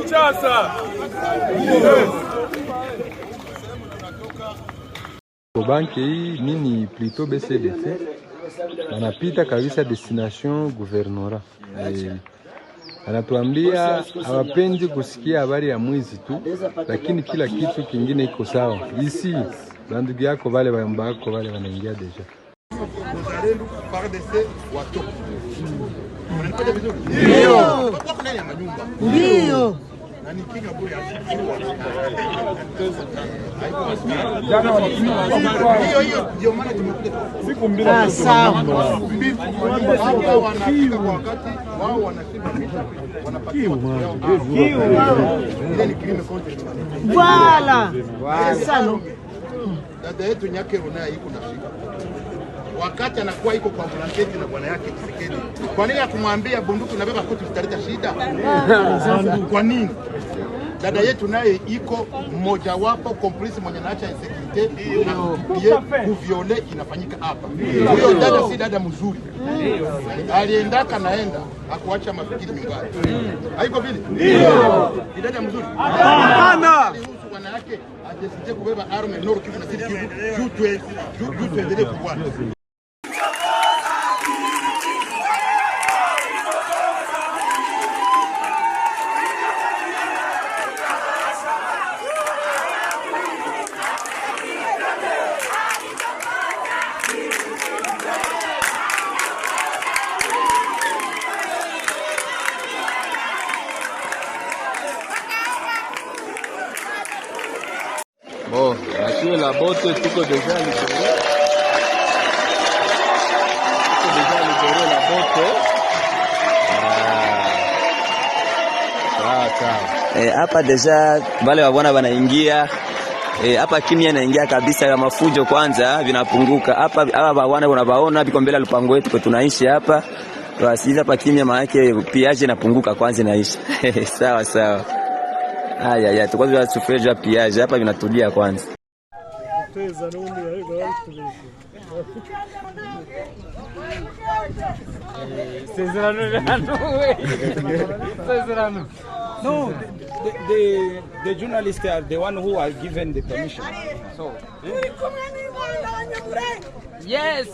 Kinshasa. Banki hii nini plutôt BCDC wanapita kabisa destination gouvernorat. Anatuambia hawapendi kusikia habari ya mwizi tu, lakini kila kitu kingine iko sawa. Isi bandugu yako wale wambako wale wanaingia deja. Ndio. Dada yetu Nyakero naye iko na shida. Wakati anakuwa iko kwa blanketi na bwana yake Kisekedi, kwa nini akumwambia bunduki nabeba koti zitaleta shida? Kwa nini? Dada yetu naye iko mmoja wapo complice mwenye naacha insecurity na kuviole inafanyika hapa. Huyo dada si dada mzuri. Aliendaka naenda akuacha mafikiri nyumbani. Haiko vile? Ndio. Ni dada mzuri? Hapana. Bwana yake ajisije kubeba arme Nord Kivu na Sud Kivu. Juu tuendelee kuwana. Bon, assurer la botte, tuko déjà libéré. Tuko déjà libéré la botte. Hapa deja wale wabwana wanaingia. Hapa kimya inaingia kabisa ya mafujo kwanza vinapunguka. Hapa bwana unabaona biko mbele lupango wetu kwa tunaishi hapa. Basi hapa kimya maana yake piaje inapunguka kwanza inaisha. Sawa sawa. Haya, tukwaza sufreja piaje hapa vinatulia kwanza. No, the journalists are the one who are given the permission. So, yes,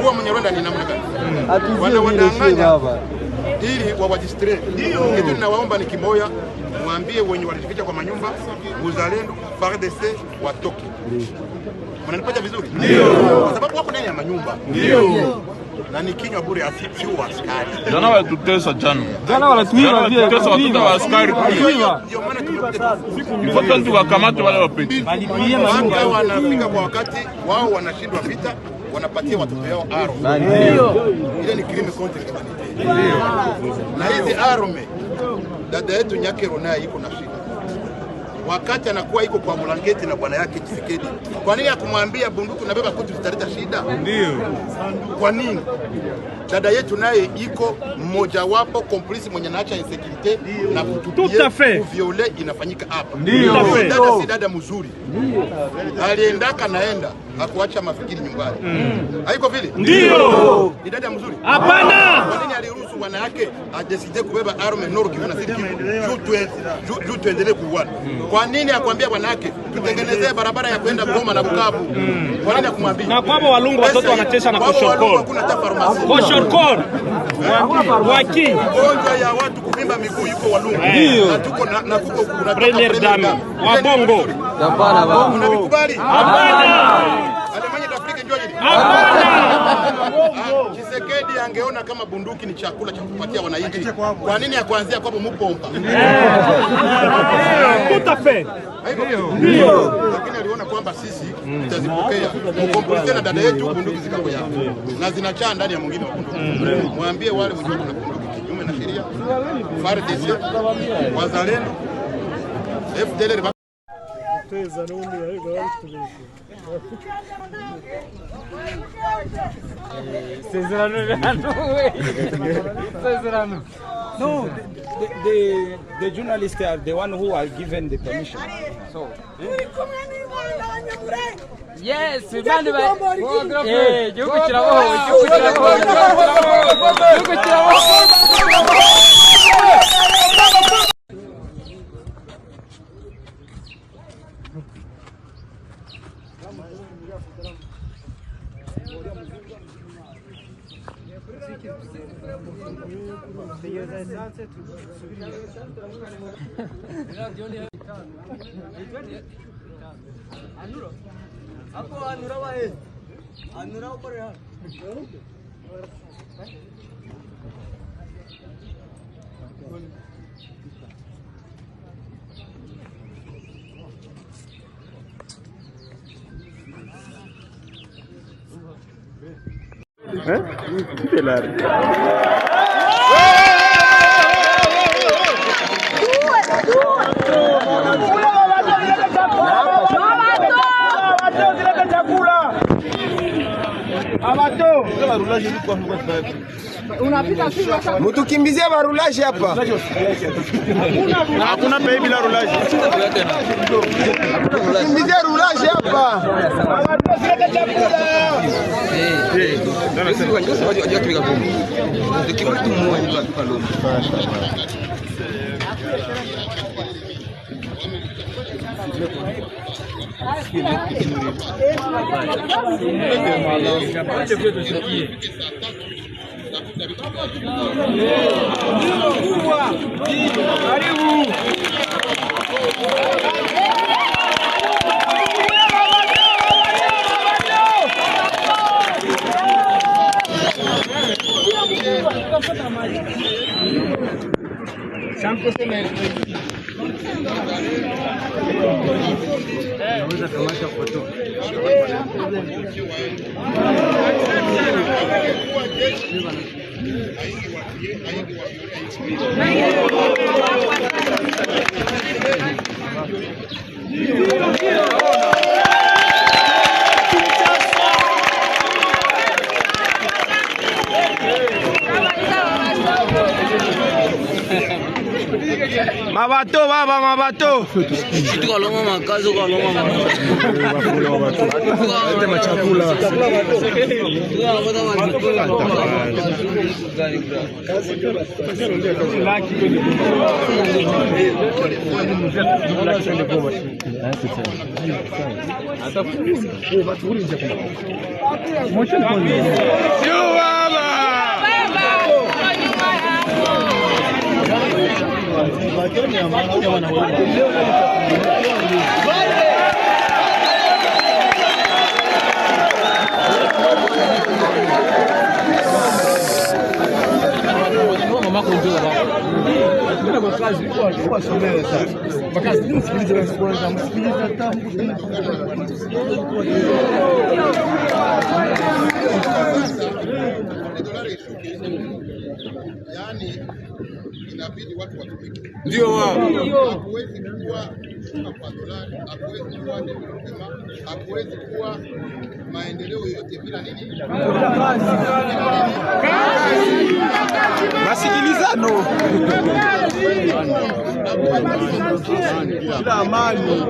Kuwa Mnyarwanda ni namna gani? Wanawadanganya ili wawajistre. Kitu ninawaomba ni kimoya, mwambie wenye walijificha kwa manyumba, uzalendo, FARDC watoke. Mnanipata vizuri? Ndio. Kwa sababu wako ndani ya manyumba. Ndio. Na nikinywa bure asifiwe askari. Jana walitutesa jana. Jana walituiba vile. Tutesa watoto wa askari. Ndio maana tumekuja. Ifoto ndio wakamate wale wapeti. Wao wanafika kwa wakati, wao wanashindwa vita, wanapatia watoto yao arme. Ndio. Ile ni crime contre l'humanité. Ndio. Na hizi arme dada yetu Nyakero naye iko na shida. Wakati anakuwa iko kwa mlangeti na bwana yake Kisekedi, kwa nini akumwambia bunduki unabeba koti zitaleta shida? Ndio. Kwa nini? Dada yetu naye iko mmoja wapo complice mwenye naacha insecurity na kutupia kuviole inafanyika hapa. Ndio. Dada si dada mzuri. Ndio. Aliendaka naenda akuacha mafikiri nyumbani. Haiko vile? Ndio. Ni dada mzuri? Hapana. Kwa nini aliruhusu bwana yake ajisije kubeba arme Nord Kivu na Sud Kivu? Juu tuendelee kuuana. Kwa nini akwambia bwana yake tutengenezee barabara ya kwenda Goma na Bukavu? Kwa nini akumwambia? Na kwao Walungu watoto wanatesha na koshorkor. Hakuna hata farmasi. Koshorkor. Waki. Gonjwa ya watu kuvimba miguu yuko Walungu. Na tuko na kuko kuna premier dame wa Bongo. Hapana baba. Unabikubali? Hapana. Alemanya Afrika njoo hili. angeona kama bunduki ni chakula cha kupatia wananchi, kwa nini ya kuanzia kwa mupomba? Ndio. Lakini aliona kwamba sisi tutazipokea. Mkompolize na dada yetu bunduki zikako yao. Na zinachaa ndani ya mwingine wa bunduki. Mwambie wale mjua kuna bunduki kinyume na sheria. FARDC, wazalendo, FDLR No, the journalists are the one who are given the permission. So, yes, Mutukimbizie barulaji hapa. Hakuna pei bila rulaji. Kimbizie rulaji hapa. Mabato baba, mabato. tukaloma makazi ukaloma Chakula. Yani inabidi watu watumike. Ndio wao. Hakuwezi kuwa kwa dolari, hakuwezi kuwa development, hakuwezi kuwa maendeleo yote bila nini? Masikilizano. Bila amani.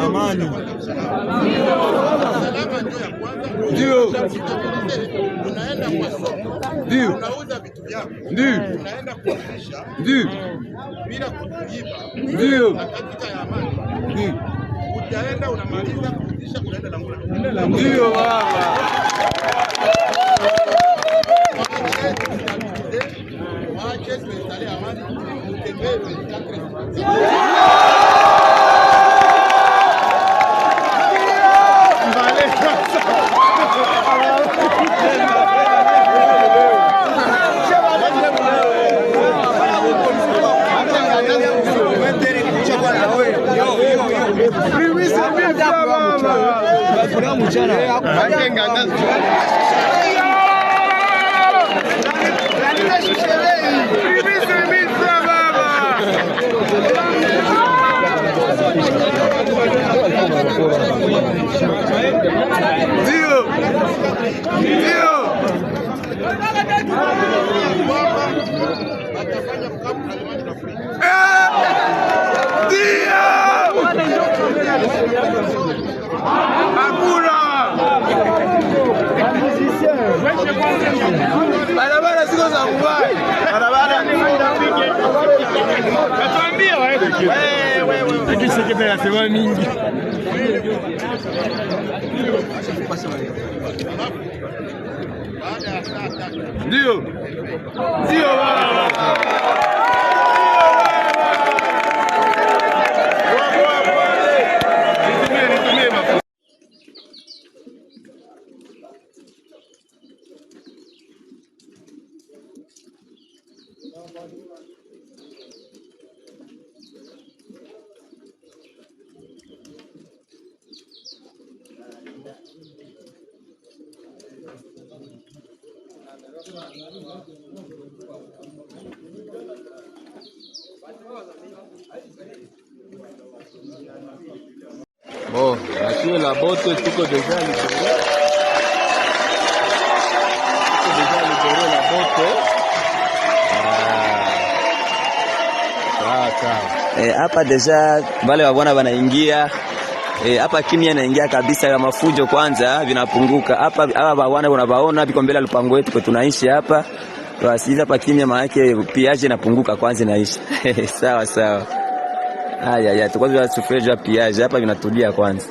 Amani. Salama ndio ya kwanza. Ndio. Unaenda kwa soko. Ndio. Unauza vitu vyako. Ndio. Unaenda kuuza. Ndio. Bila kuiba. Ndio. Na katika ya amani. Ndio. Utaenda unamaliza kuuzisha unaenda na ngula. Ndio baba. Waache tuendelee amani. Utembee Vale. Barabara siko za mbaya. Barabara ni Katuambia wewe. Lakini sekretari sema mingi. Ndio. Ndio baba. Bon, assurer la botte, tuko déjà libéré. Tuko déjà libéré la botte. Hapa deja wale wabwana wanaingia hapa kimya inaingia kabisa ya mafujo kwanza vinapunguka. Hapa bwana unabaona biko mbele lupango wetu kwa tunaishi hapa. Basi hapa kimya maana yake piaje inapunguka kwanza inaisha. Sawa sawa. Haya tukwanza sufreja piaje hapa vinatulia kwanza.